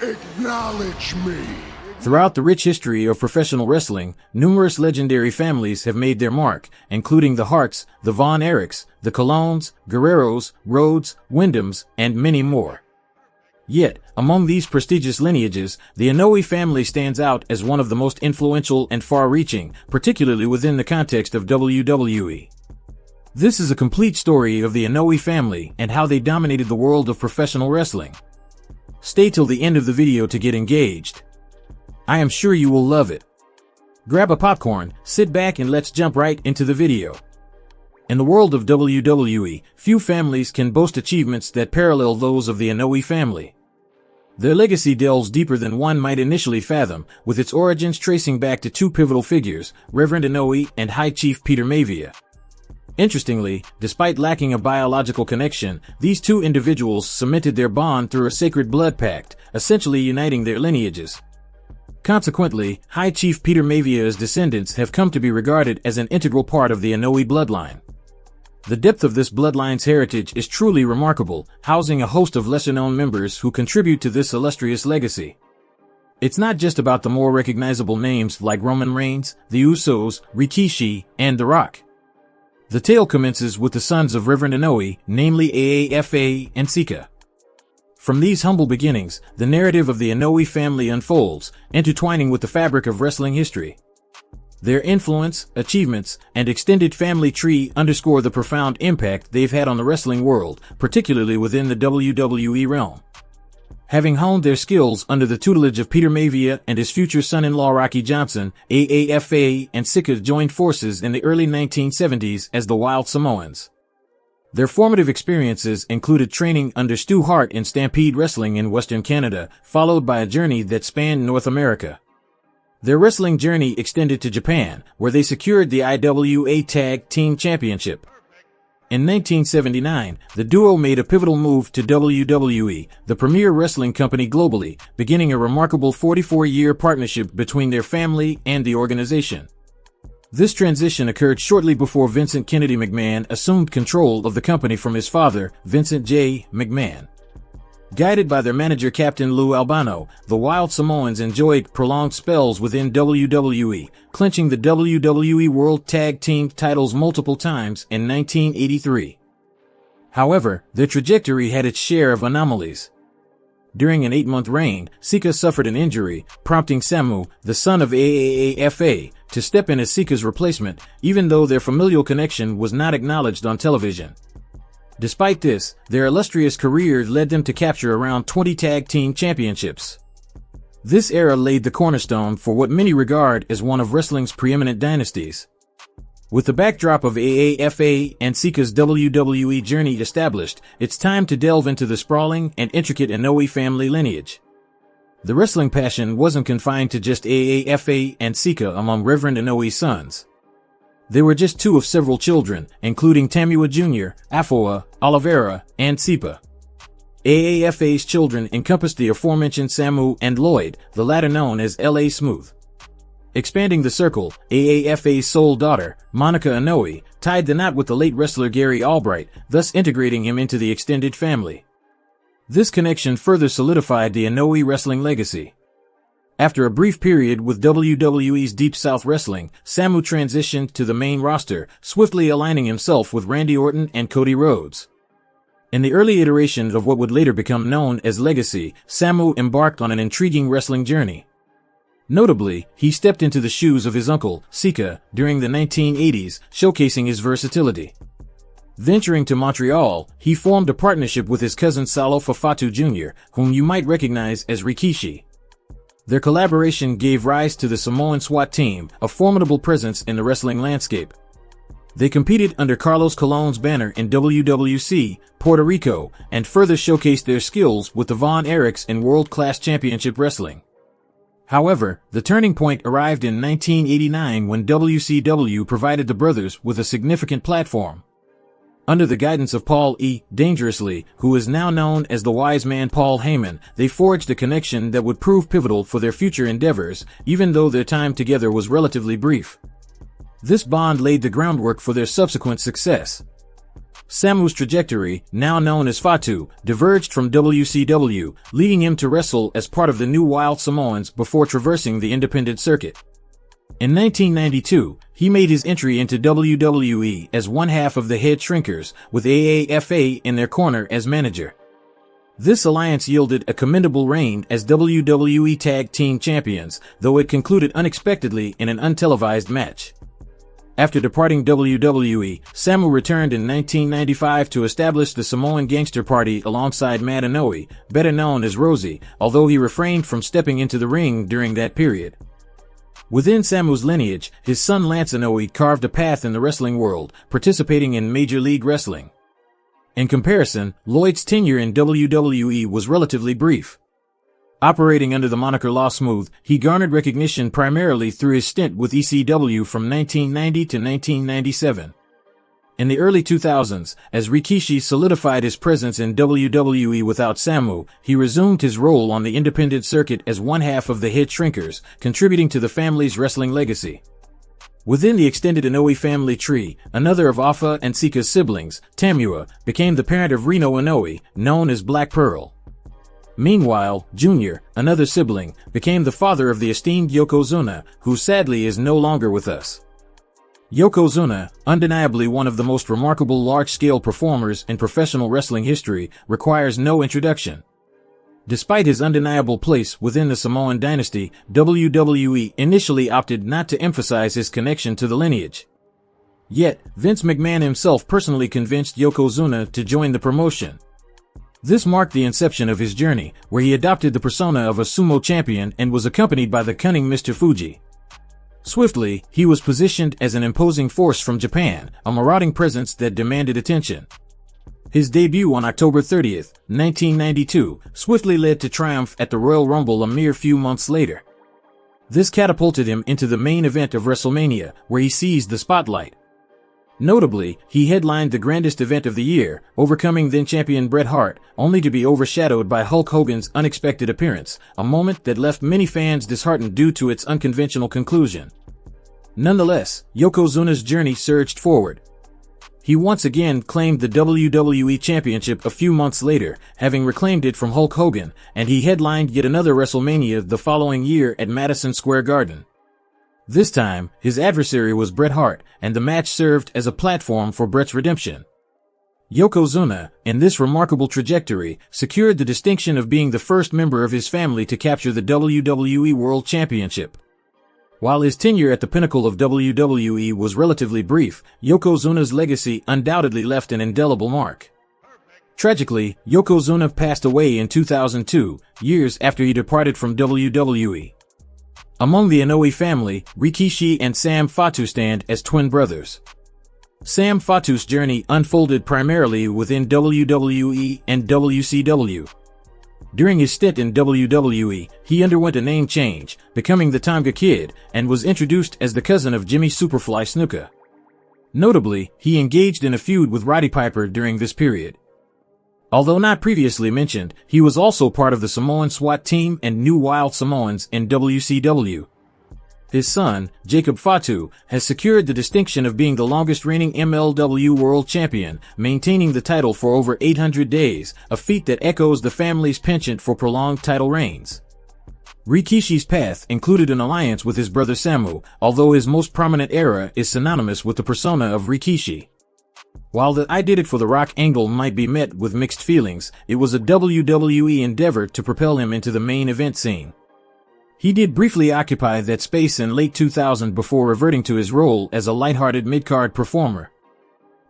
Acknowledge me. Throughout the rich history of professional wrestling, numerous legendary families have made their mark, including the Harts, the Von Erichs, the Colognes, Guerreros, Rhodes, Wyndhams, and many more. Yet, among these prestigious lineages, the Anoa'I family stands out as one of the most influential and far-reaching, particularly within the context of WWE. This is a complete story of the Anoa'I family and how they dominated the world of professional wrestling. Stay till the end of the video to get engaged. I am sure you will love it. Grab a popcorn, sit back, and let's jump right into the video. In the world of WWE, few families can boast achievements that parallel those of the Anoa'I family. Their legacy delves deeper than one might initially fathom, with its origins tracing back to two pivotal figures, Reverend Anoa'I and High Chief Peter Maivia. Interestingly, despite lacking a biological connection, these two individuals cemented their bond through a sacred blood pact, essentially uniting their lineages. Consequently, High Chief Peter Maivia's descendants have come to be regarded as an integral part of the Anoa'I bloodline. The depth of this bloodline's heritage is truly remarkable, housing a host of lesser-known members who contribute to this illustrious legacy. It's not just about the more recognizable names like Roman Reigns, the Usos, Rikishi, and The Rock. The tale commences with the sons of Reverend Anoa'I, namely AAFA and Sika. From these humble beginnings, the narrative of the Anoa'I family unfolds, intertwining with the fabric of wrestling history. Their influence, achievements, and extended family tree underscore the profound impact they've had on the wrestling world, particularly within the WWE realm. Having honed their skills under the tutelage of Peter Maivia and his future son-in-law Rocky Johnson, AAFA and Sika joined forces in the early 1970s as the Wild Samoans. Their formative experiences included training under Stu Hart in Stampede Wrestling in Western Canada, followed by a journey that spanned North America. Their wrestling journey extended to Japan, where they secured the IWA Tag Team Championship. In 1979, the duo made a pivotal move to WWE, the premier wrestling company globally, beginning a remarkable 44-year partnership between their family and the organization. This transition occurred shortly before Vincent Kennedy McMahon assumed control of the company from his father, Vincent J. McMahon. Guided by their manager Captain Lou Albano, the Wild Samoans enjoyed prolonged spells within WWE, clinching the WWE World Tag Team titles multiple times in 1983. However, their trajectory had its share of anomalies. During an 8-month reign, Sika suffered an injury, prompting Samu, the son of AAFA, to step in as Sika's replacement, even though their familial connection was not acknowledged on television. Despite this, their illustrious careers led them to capture around 20 tag team championships. This era laid the cornerstone for what many regard as one of wrestling's preeminent dynasties. With the backdrop of AAFA and Sika's WWE journey established, it's time to delve into the sprawling and intricate Anoa'I family lineage. The wrestling passion wasn't confined to just AAFA and Sika among Reverend Anoa'I's sons. They were just two of several children, including Tamua Jr., Afoa, Oliveira, and Sipa. AAFA's children encompassed the aforementioned Samu and Lloyd, the latter known as L.A. Smooth. Expanding the circle, AAFA's sole daughter, Monica Anoa'I, tied the knot with the late wrestler Gary Albright, thus integrating him into the extended family. This connection further solidified the Anoa'I wrestling legacy. After a brief period with WWE's Deep South Wrestling, Samu transitioned to the main roster, swiftly aligning himself with Randy Orton and Cody Rhodes. In the early iteration of what would later become known as Legacy, Samu embarked on an intriguing wrestling journey. Notably, he stepped into the shoes of his uncle, Sika, during the 1980s, showcasing his versatility. Venturing to Montreal, he formed a partnership with his cousin Salo Fafatu Jr., whom you might recognize as Rikishi. Their collaboration gave rise to the Samoan SWAT team, a formidable presence in the wrestling landscape. They competed under Carlos Colon's banner in WWC, Puerto Rico, and further showcased their skills with the Von Erichs in world-class championship wrestling. However, the turning point arrived in 1989 when WCW provided the brothers with a significant platform. Under the guidance of Paul E. Dangerously, who is now known as the wise man Paul Heyman, they forged a connection that would prove pivotal for their future endeavors, even though their time together was relatively brief. This bond laid the groundwork for their subsequent success. Samu's trajectory, now known as Fatu, diverged from WCW, leading him to wrestle as part of the New Wild Samoans before traversing the independent circuit. In 1992, he made his entry into WWE as one half of the Head Shrinkers, with AAFA in their corner as manager. This alliance yielded a commendable reign as WWE Tag Team Champions, though it concluded unexpectedly in an untelevised match. After departing WWE, Samu returned in 1995 to establish the Samoan Gangster Party alongside Mad Anoa'I, better known as Rosie, although he refrained from stepping into the ring during that period. Within Samu's lineage, his son Lance Anoa'I carved a path in the wrestling world, participating in Major League Wrestling. In comparison, Lloyd's tenure in WWE was relatively brief. Operating under the moniker Law Smooth, he garnered recognition primarily through his stint with ECW from 1990 to 1997. In the early 2000s, as Rikishi solidified his presence in WWE without Samu, he resumed his role on the independent circuit as one half of the Head Shrinkers, contributing to the family's wrestling legacy. Within the extended Anoa'I family tree, another of Afa and Sika's siblings, Tamua, became the parent of Reno Anoa'I, known as Black Pearl. Meanwhile, Junior, another sibling, became the father of the esteemed Yokozuna, who sadly is no longer with us. Yokozuna, undeniably one of the most remarkable large-scale performers in professional wrestling history, requires no introduction. Despite his undeniable place within the Samoan dynasty, WWE initially opted not to emphasize his connection to the lineage. Yet, Vince McMahon himself personally convinced Yokozuna to join the promotion. This marked the inception of his journey, where he adopted the persona of a sumo champion and was accompanied by the cunning Mr. Fuji. Swiftly, he was positioned as an imposing force from Japan, a marauding presence that demanded attention. His debut on October 30, 1992, swiftly led to triumph at the Royal Rumble a mere few months later. This catapulted him into the main event of WrestleMania, where he seized the spotlight. Notably, he headlined the grandest event of the year, overcoming then-champion Bret Hart, only to be overshadowed by Hulk Hogan's unexpected appearance, a moment that left many fans disheartened due to its unconventional conclusion. Nonetheless, Yokozuna's journey surged forward. He once again claimed the WWE Championship a few months later, having reclaimed it from Hulk Hogan, and he headlined yet another WrestleMania the following year at Madison Square Garden. This time, his adversary was Bret Hart, and the match served as a platform for Bret's redemption. Yokozuna, in this remarkable trajectory, secured the distinction of being the first member of his family to capture the WWE World Championship. While his tenure at the pinnacle of WWE was relatively brief, Yokozuna's legacy undoubtedly left an indelible mark. Tragically, Yokozuna passed away in 2002, years after he departed from WWE. Among the Anoa'I family, Rikishi and Sam Fatu stand as twin brothers. Sam Fatu's journey unfolded primarily within WWE and WCW. During his stint in WWE, he underwent a name change, becoming the Tonga Kid, and was introduced as the cousin of Jimmy Superfly Snuka. Notably, he engaged in a feud with Roddy Piper during this period. Although not previously mentioned, he was also part of the Samoan SWAT team and New Wild Samoans in WCW. His son, Jacob Fatu, has secured the distinction of being the longest reigning MLW World Champion, maintaining the title for over 800 days, a feat that echoes the family's penchant for prolonged title reigns. Rikishi's path included an alliance with his brother Samu, although his most prominent era is synonymous with the persona of Rikishi. While the "I did it for the Rock" angle might be met with mixed feelings, it was a WWE endeavor to propel him into the main event scene. He did briefly occupy that space in late 2000 before reverting to his role as a lighthearted mid-card performer.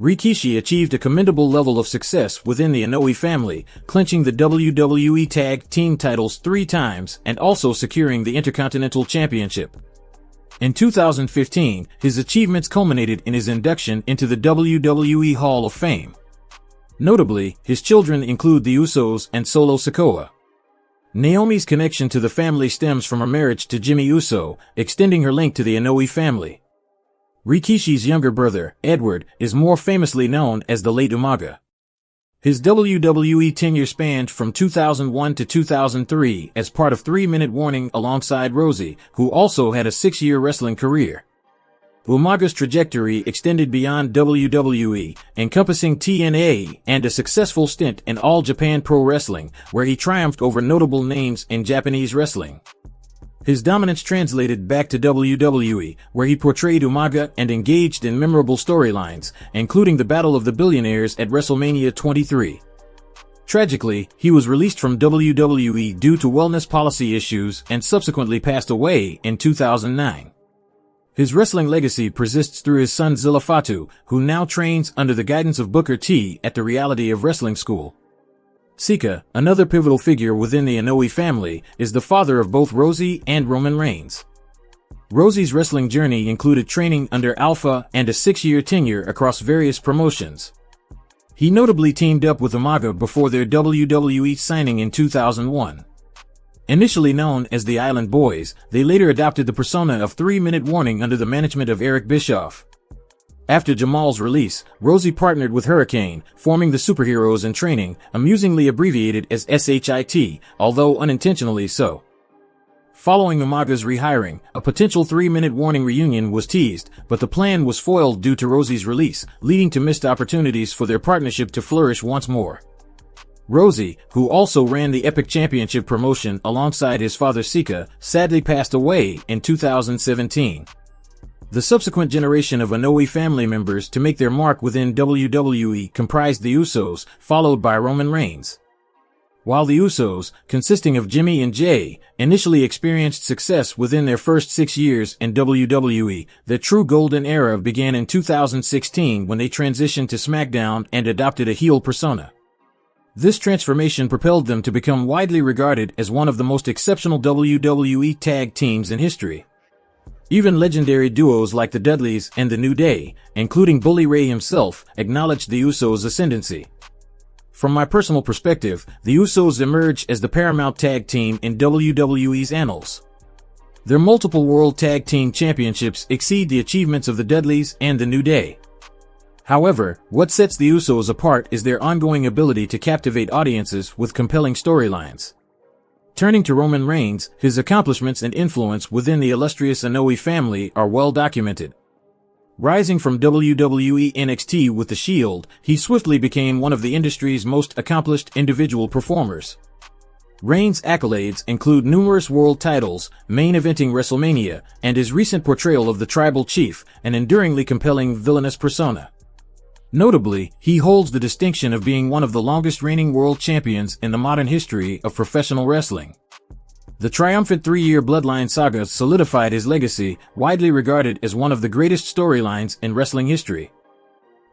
Rikishi achieved a commendable level of success within the Anoa'I family, clinching the WWE Tag Team titles 3 times and also securing the Intercontinental Championship. In 2015, his achievements culminated in his induction into the WWE Hall of Fame. Notably, his children include the Usos and Solo Sikoa. Naomi's connection to the family stems from her marriage to Jimmy Uso, extending her link to the Anoa'I family. Rikishi's younger brother, Edward, is more famously known as the Late Umaga. His WWE tenure spanned from 2001 to 2003 as part of 3 Minute Warning alongside Rosie, who also had a 6-year wrestling career. Umaga's trajectory extended beyond WWE, encompassing TNA and a successful stint in All Japan Pro Wrestling, where he triumphed over notable names in Japanese wrestling. His dominance translated back to WWE, where he portrayed Umaga and engaged in memorable storylines, including the Battle of the Billionaires at WrestleMania 23. Tragically, he was released from WWE due to wellness policy issues and subsequently passed away in 2009. His wrestling legacy persists through his son Zilla Fatu, who now trains under the guidance of Booker T at the Reality of Wrestling School. Sika, another pivotal figure within the Anoa'I family, is the father of both Rosie and Roman Reigns. Rosie's wrestling journey included training under Alpha and a 6-year tenure across various promotions. He notably teamed up with Umaga before their WWE signing in 2001. Initially known as the Island Boys, they later adopted the persona of 3-Minute Warning under the management of Eric Bischoff. After Jamal's release, Rosie partnered with Hurricane, forming the Superheroes in Training, amusingly abbreviated as SHIT, although unintentionally so. Following Umaga's rehiring, a potential 3-Minute Warning reunion was teased, but the plan was foiled due to Rosie's release, leading to missed opportunities for their partnership to flourish once more. Rosie, who also ran the Epic Championship promotion alongside his father Sika, sadly passed away in 2017. The subsequent generation of Anoa'I family members to make their mark within WWE comprised the Usos, followed by Roman Reigns. While the Usos, consisting of Jimmy and Jay, initially experienced success within their first 6 years in WWE, their true golden era began in 2016 when they transitioned to SmackDown and adopted a heel persona. This transformation propelled them to become widely regarded as one of the most exceptional WWE tag teams in history. Even legendary duos like the Dudleys and the New Day, including Bully Ray himself, acknowledged the Usos' ascendancy. From my personal perspective, the Usos emerge as the paramount tag team in WWE's annals. Their multiple World Tag Team Championships exceed the achievements of the Dudleys and the New Day. However, what sets the Usos apart is their ongoing ability to captivate audiences with compelling storylines. Turning to Roman Reigns, his accomplishments and influence within the illustrious Anoa'I family are well documented. Rising from WWE NXT with the Shield, he swiftly became one of the industry's most accomplished individual performers. Reigns' accolades include numerous world titles, main eventing WrestleMania, and his recent portrayal of the Tribal Chief, an enduringly compelling villainous persona. Notably, he holds the distinction of being one of the longest-reigning world champions in the modern history of professional wrestling. The triumphant 3-year Bloodline saga solidified his legacy, widely regarded as one of the greatest storylines in wrestling history.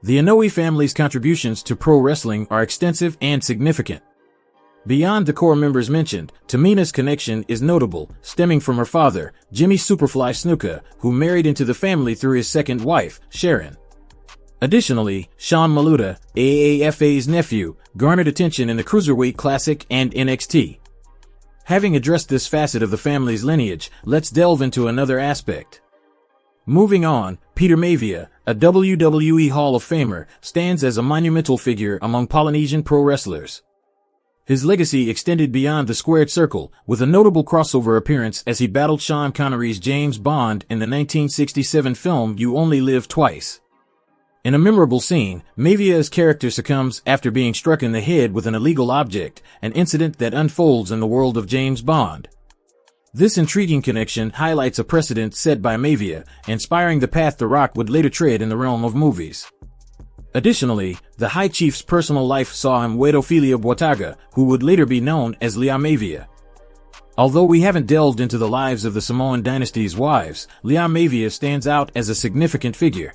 The Anoa'I family's contributions to pro wrestling are extensive and significant. Beyond the core members mentioned, Tamina's connection is notable, stemming from her father, Jimmy Superfly Snuka, who married into the family through his second wife, Sharon. Additionally, Sean Maluta, AAFA's nephew, garnered attention in the Cruiserweight Classic and NXT. Having addressed this facet of the family's lineage, let's delve into another aspect. Moving on, Peter Maivia, a WWE Hall of Famer, stands as a monumental figure among Polynesian pro wrestlers. His legacy extended beyond the squared circle, with a notable crossover appearance as he battled Sean Connery's James Bond in the 1967 film You Only Live Twice. In a memorable scene, Maivia's character succumbs after being struck in the head with an illegal object, an incident that unfolds in the world of James Bond. This intriguing connection highlights a precedent set by Maivia, inspiring the path The Rock would later tread in the realm of movies. Additionally, the High Chief's personal life saw him wed Ophelia Botaga, who would later be known as Leah Maivia. Although we haven't delved into the lives of the Samoan dynasty's wives, Leah Maivia stands out as a significant figure.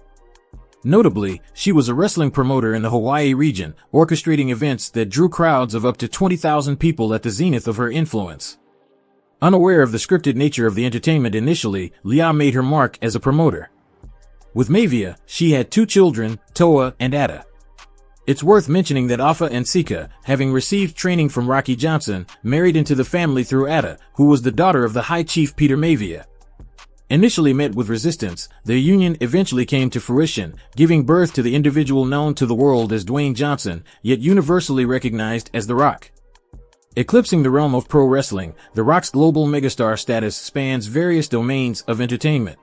Notably, she was a wrestling promoter in the Hawaii region, orchestrating events that drew crowds of up to 20,000 people at the zenith of her influence. Unaware of the scripted nature of the entertainment initially, Leah made her mark as a promoter. With Maivia, she had 2 children, Toa and Ada. It's worth mentioning that Alpha and Sika, having received training from Rocky Johnson, married into the family through Ada, who was the daughter of the High Chief Peter Maivia. Initially met with resistance, their union eventually came to fruition, giving birth to the individual known to the world as Dwayne Johnson, yet universally recognized as The Rock. Eclipsing the realm of pro wrestling, The Rock's global megastar status spans various domains of entertainment.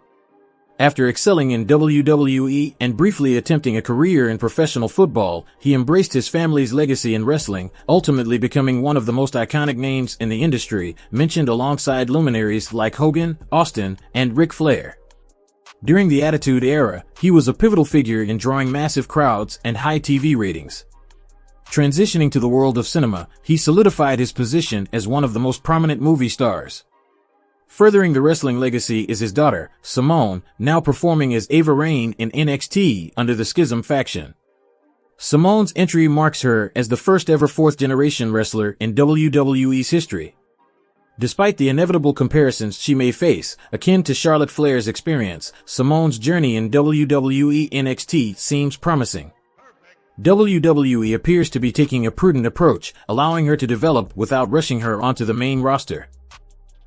After excelling in WWE and briefly attempting a career in professional football, he embraced his family's legacy in wrestling, ultimately becoming one of the most iconic names in the industry, mentioned alongside luminaries like Hogan, Austin, and Ric Flair. During the Attitude Era, he was a pivotal figure in drawing massive crowds and high TV ratings. Transitioning to the world of cinema, he solidified his position as one of the most prominent movie stars. Furthering the wrestling legacy is his daughter, Simone, now performing as Ava Raine in NXT under the Schism faction. Simone's entry marks her as the first ever fourth-generation wrestler in WWE's history. Despite the inevitable comparisons she may face, akin to Charlotte Flair's experience, Simone's journey in WWE NXT seems promising. WWE appears to be taking a prudent approach, allowing her to develop without rushing her onto the main roster.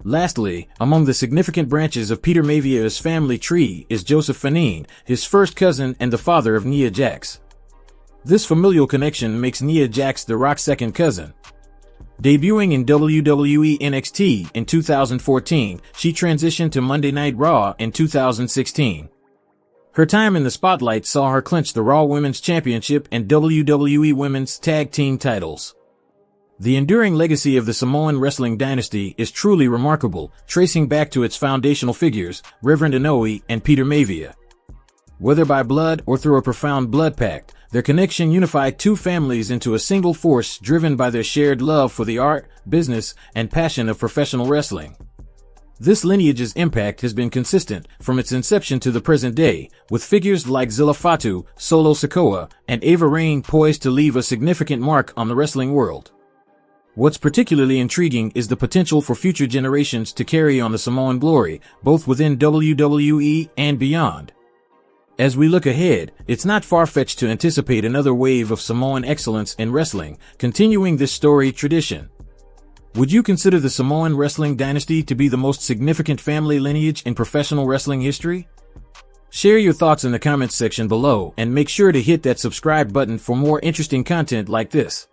Lastly, among the significant branches of Peter Maivia's family tree is Joseph Fanine, his first cousin and the father of Nia Jax. This familial connection makes Nia Jax the Rock's second cousin. Debuting in WWE NXT in 2014, she transitioned to Monday Night Raw in 2016. Her time in the spotlight saw her clinch the Raw Women's Championship and WWE Women's Tag Team titles. The enduring legacy of the Samoan wrestling dynasty is truly remarkable, tracing back to its foundational figures, Reverend Anoa'I and Peter Maivia. Whether by blood or through a profound blood pact, their connection unified two families into a single force driven by their shared love for the art, business, and passion of professional wrestling. This lineage's impact has been consistent from its inception to the present day, with figures like Zilla Fatu, Solo Sikoa, and Ava Raine poised to leave a significant mark on the wrestling world. What's particularly intriguing is the potential for future generations to carry on the Samoan glory, both within WWE and beyond. As we look ahead, it's not far-fetched to anticipate another wave of Samoan excellence in wrestling, continuing this storied tradition. Would you consider the Samoan wrestling dynasty to be the most significant family lineage in professional wrestling history? Share your thoughts in the comments section below and make sure to hit that subscribe button for more interesting content like this.